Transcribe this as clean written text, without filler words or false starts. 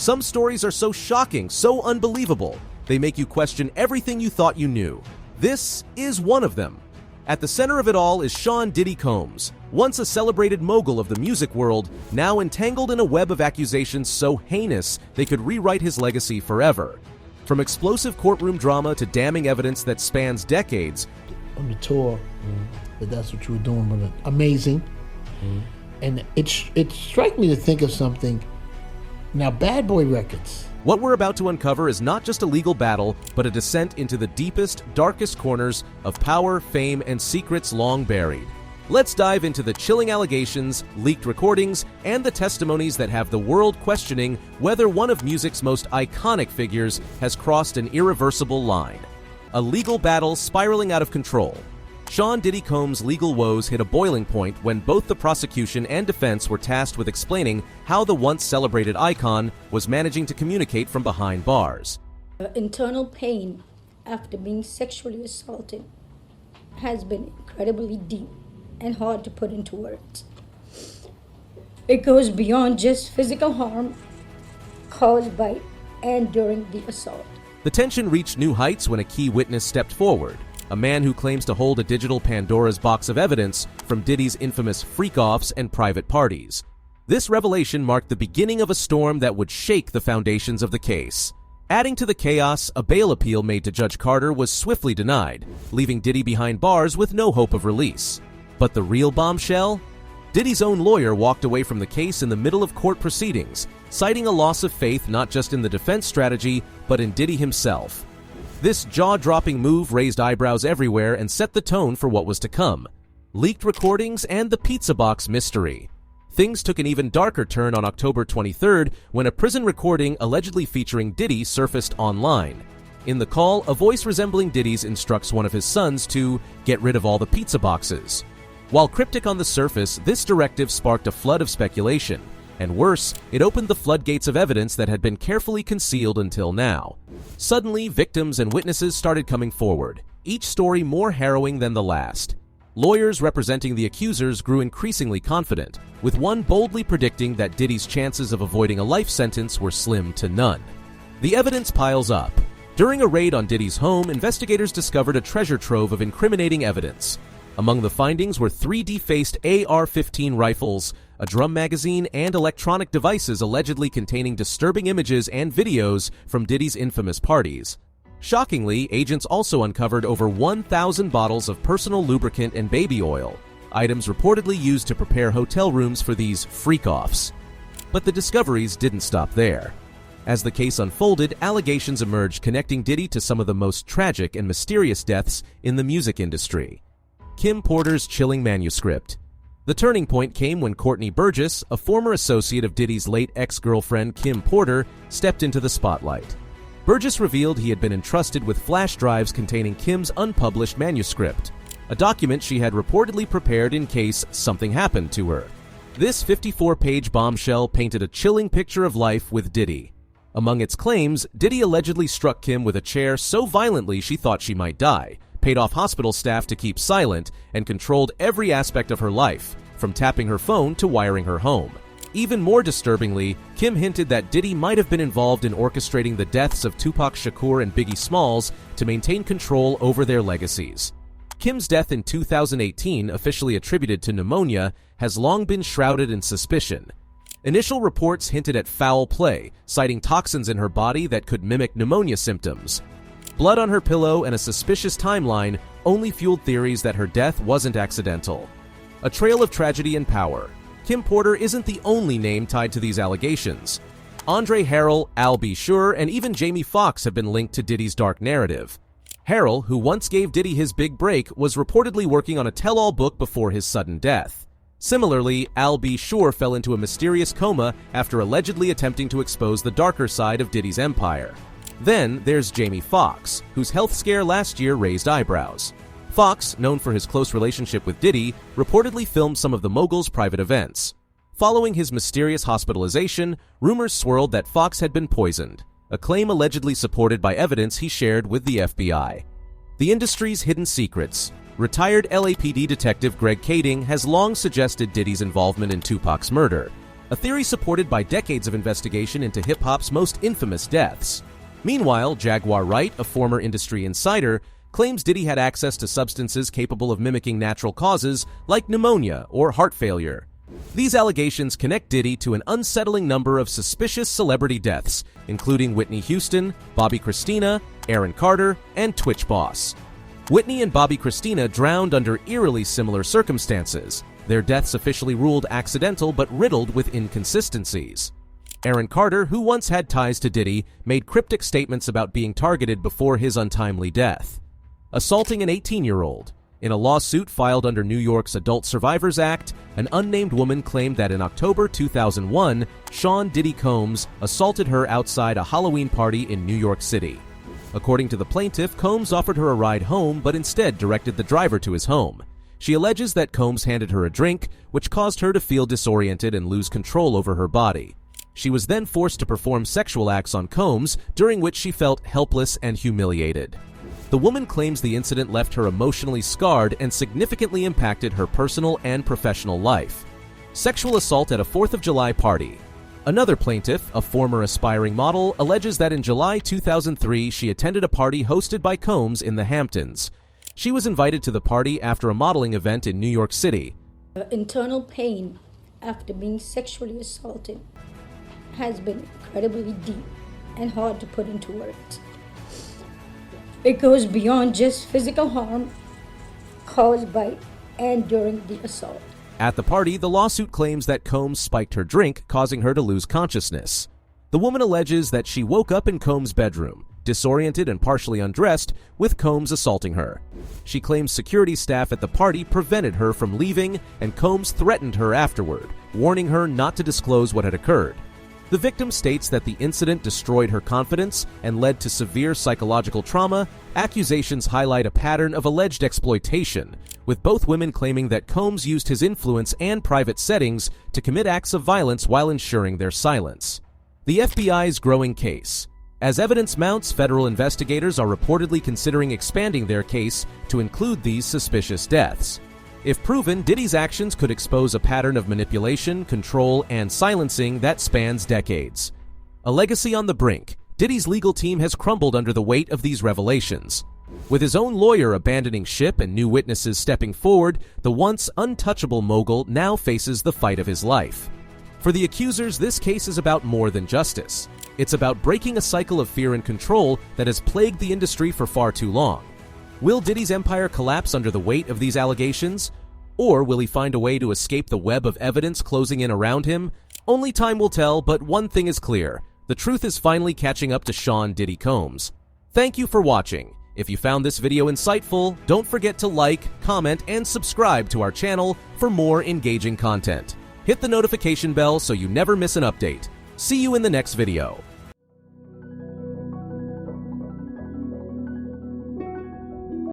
Some stories are so shocking, so unbelievable, they make you question everything you thought you knew. This is one of them. At the center of it all is Sean "Diddy" Combs, once a celebrated mogul of the music world, now entangled in a web of accusations so heinous they could rewrite his legacy forever. From explosive courtroom drama to damning evidence that spans decades. On the tour, that's what you were doing, but amazing. And it struck me to think of something. Now, Bad Boy Records. What we're about to uncover is not just a legal battle, but a descent into the deepest, darkest corners of power, fame, and secrets long buried. Let's dive into the chilling allegations, leaked recordings, and the testimonies that have the world questioning whether one of music's most iconic figures has crossed an irreversible line. A legal battle spiraling out of control. Sean "Diddy" Combs' legal woes hit a boiling point when both the prosecution and defense were tasked with explaining how the once celebrated icon was managing to communicate from behind bars. Internal pain after being sexually assaulted has been incredibly deep and hard to put into words. It goes beyond just physical harm caused by and during the assault. The tension reached new heights when a key witness stepped forward. A man who claims to hold a digital Pandora's box of evidence from Diddy's infamous freak-offs and private parties. This revelation marked the beginning of a storm that would shake the foundations of the case. Adding to the chaos, a bail appeal made to Judge Carter was swiftly denied, leaving Diddy behind bars with no hope of release. But the real bombshell? Diddy's own lawyer walked away from the case in the middle of court proceedings, citing a loss of faith not just in the defense strategy, but in Diddy himself. This jaw-dropping move raised eyebrows everywhere and set the tone for what was to come. Leaked recordings and the pizza box mystery. Things took an even darker turn on October 23rd when a prison recording allegedly featuring Diddy surfaced online. In the call, a voice resembling Diddy's instructs one of his sons to get rid of all the pizza boxes. While cryptic on the surface, this directive sparked a flood of speculation. And worse, it opened the floodgates of evidence that had been carefully concealed until now. Suddenly, victims and witnesses started coming forward, each story more harrowing than the last. Lawyers representing the accusers grew increasingly confident, with one boldly predicting that Diddy's chances of avoiding a life sentence were slim to none. The evidence piles up. During a raid on Diddy's home, investigators discovered a treasure trove of incriminating evidence. Among the findings were 3 defaced AR-15 rifles, a drum magazine, and electronic devices allegedly containing disturbing images and videos from Diddy's infamous parties. Shockingly, agents also uncovered over 1,000 bottles of personal lubricant and baby oil, items reportedly used to prepare hotel rooms for these freak-offs. But the discoveries didn't stop there. As the case unfolded, allegations emerged connecting Diddy to some of the most tragic and mysterious deaths in the music industry. Kim Porter's chilling manuscript. The turning point came when Courtney Burgess, a former associate of Diddy's late ex-girlfriend Kim Porter, stepped into the spotlight. Burgess revealed he had been entrusted with flash drives containing Kim's unpublished manuscript, a document she had reportedly prepared in case something happened to her. This 54-page bombshell painted a chilling picture of life with Diddy. Among its claims, Diddy allegedly struck Kim with a chair so violently she thought she might die, paid off hospital staff to keep silent, and controlled every aspect of her life, from tapping her phone to wiring her home. Even more disturbingly, Kim hinted that Diddy might have been involved in orchestrating the deaths of Tupac Shakur and Biggie Smalls to maintain control over their legacies. Kim's death in 2018, officially attributed to pneumonia, has long been shrouded in suspicion. Initial reports hinted at foul play, citing toxins in her body that could mimic pneumonia symptoms. Blood on her pillow and a suspicious timeline only fueled theories that her death wasn't accidental. A trail of tragedy and power. Kim Porter isn't the only name tied to these allegations. Andre Harrell, Al B. Sure, and even Jamie Foxx have been linked to Diddy's dark narrative. Harrell, who once gave Diddy his big break, was reportedly working on a tell-all book before his sudden death. Similarly, Al B. Sure fell into a mysterious coma after allegedly attempting to expose the darker side of Diddy's empire. Then there's Jamie Foxx, whose health scare last year raised eyebrows. Foxx, known for his close relationship with Diddy, reportedly filmed some of the mogul's private events. Following his mysterious hospitalization, rumors swirled that Foxx had been poisoned, a claim allegedly supported by evidence he shared with the FBI. The industry's hidden secrets. Retired LAPD detective Greg Kading has long suggested Diddy's involvement in Tupac's murder, a theory supported by decades of investigation into hip-hop's most infamous deaths. Meanwhile, Jaguar Wright, a former industry insider, claims Diddy had access to substances capable of mimicking natural causes like pneumonia or heart failure. These allegations connect Diddy to an unsettling number of suspicious celebrity deaths, including Whitney Houston, Bobby Christina, Aaron Carter, and Twitch boss. Whitney and Bobby Christina drowned under eerily similar circumstances, their deaths officially ruled accidental but riddled with inconsistencies. Aaron Carter, who once had ties to Diddy, made cryptic statements about being targeted before his untimely death. Assaulting an 18-year-old. In a lawsuit filed under New York's Adult Survivors Act, an unnamed woman claimed that in October 2001, Sean Diddy Combs assaulted her outside a Halloween party in New York City. According to the plaintiff, Combs offered her a ride home but instead directed the driver to his home. She alleges that Combs handed her a drink, which caused her to feel disoriented and lose control over her body. She was then forced to perform sexual acts on Combs, during which she felt helpless and humiliated. The woman claims the incident left her emotionally scarred and significantly impacted her personal and professional life. Sexual assault at a 4th of July party. Another plaintiff, a former aspiring model, alleges that in July 2003 she attended a party hosted by Combs in the Hamptons. She was invited to the party after a modeling event in New York City. Internal pain after being sexually assaulted has been incredibly deep and hard to put into words. It goes beyond just physical harm caused by and during the assault. At the party, the lawsuit claims that Combs spiked her drink, causing her to lose consciousness. The woman alleges that she woke up in Combs' bedroom, disoriented and partially undressed, with Combs assaulting her. She claims security staff at the party prevented her from leaving, and Combs threatened her afterward, warning her not to disclose what had occurred. The victim states that the incident destroyed her confidence and led to severe psychological trauma. Accusations highlight a pattern of alleged exploitation, with both women claiming that Combs used his influence and private settings to commit acts of violence while ensuring their silence. The FBI's growing case. As evidence mounts, federal investigators are reportedly considering expanding their case to include these suspicious deaths. If proven, Diddy's actions could expose a pattern of manipulation, control, and silencing that spans decades. A legacy on the brink, Diddy's legal team has crumbled under the weight of these revelations. With his own lawyer abandoning ship and new witnesses stepping forward, the once untouchable mogul now faces the fight of his life. For the accusers, this case is about more than justice. It's about breaking a cycle of fear and control that has plagued the industry for far too long. Will Diddy's empire collapse under the weight of these allegations? Or will he find a way to escape the web of evidence closing in around him? Only time will tell, but one thing is clear. The truth is finally catching up to Sean Diddy Combs. Thank you for watching. If you found this video insightful, don't forget to like, comment, and subscribe to our channel for more engaging content. Hit the notification bell so you never miss an update. See you in the next video.